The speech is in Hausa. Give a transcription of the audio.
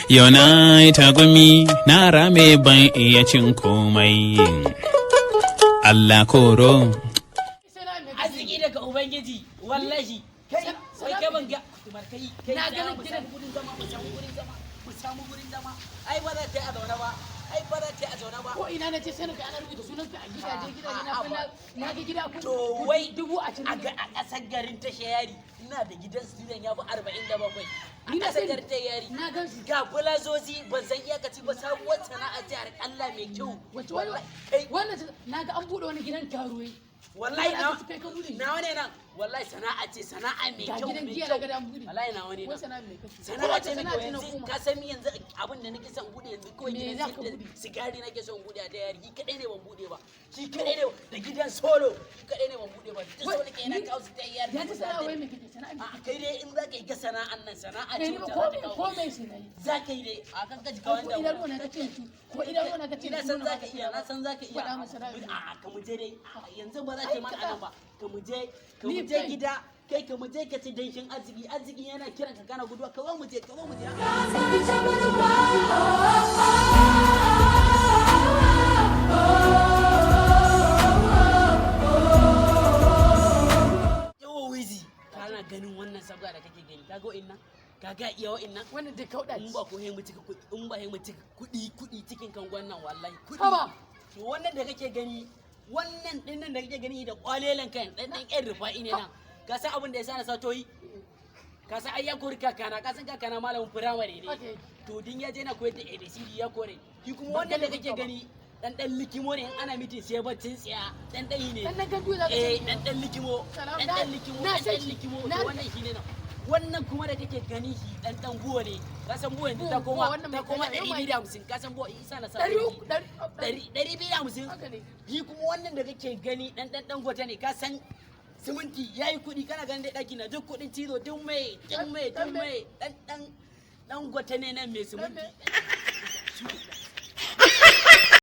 Yau na yi tagumi na rame ban iya cin komai. Allah koro. Arziki daga Ubangiji, wallahi. Sai kai ban ga kai na ganin gidan gudun zama mu samu gurin zama. Ai ba za ta yi a zaune ba. Ai ba za ta yi a zaune ba. Ko ina na ce sai ka ana rubuta sunanka a gidaje na ga gida ku. To wai dubu a cikin a ƙasar garin ta Shayari ina da gidan student ya fi 47. Ni na ƙasar garin ta Shayari. na gan su. Ga bulazozi ban san iyakaci ba sabuwar sana'a jihar Allah mai kyau. Wace Kai wannan na ga an bude wani gidan karuwai. wallahi kai ka bude. na wane nan wallahi sana'a ce sana'a mai Ga kyau gidan mai giya kyau daga dan bude. wallahi na wane Wai nan sana'a mai kace. sana'a ce mai kyau na yanzu kuma. ka san yanzu abin da nake son bude yanzu kawai Me gidan za ka sai bude? sigari nake son bude a tayar shi kadai ne ban bude ba shi kadai ne da gidan solo shi kadai ne ban bude ba duk solo ke yana kawo su tayar Ya ce sana'a wai mai kake sana'a mai a kai dai in za ka yi ga sana'an nan sana'a kai ce ni ba wacce ko za ta kawo me ko me sai nayi. za ka yi dai a kan kaji Ko kawai idan ruwa na kace tu ko idan ruwa na kace ina san za ka iya na san za ka iya Faɗa min sana'a. a ka mu je dai yanzu ba za ka yi mana anan ba ka mu je Ni je kai. gida kai ka mu je ka ci danshin arziki yana kiran ka kana guduwa ka mu je yawa wizi kana ganin wannan sabga da kake gani kaga wa'innan kaga iya wa'innan wannan da kauda in ba ko he mu cika kuɗi in ba he mu cika kuɗi cikin kangon nan wallahi kuɗi Haba. to wannan da kake gani wannan din nan da kake gani da kwalelan kan dan ƴan rufa'i ne nan ka san abin da yasa na sato yi ka san ai ya kori kakana ka san kakana malamin firamare ne Okay. to din ya je na koyar da ABCD ya kore shi kuma wannan da kake gani dan likimo ne in ana mitin sai baccin tsiya dan yi ne Dan gandu za ka ce. dan likimo Salam, dan likimo na dan san shi. likimo to Na- wannan shine nan wannan kuma da kake gani shi dan buwa ne ka san buwa yanzu ta Buwa, koma wannan ta mai koma kala, 250 ka san buwa isa na sa 250 Haka ne. shi kuma wannan da kake gani dan gwata ne ka san siminti yayi kuɗi kana ganin dai daki na duk kuɗin cizo duk mai dan gwata ne nan mai siminti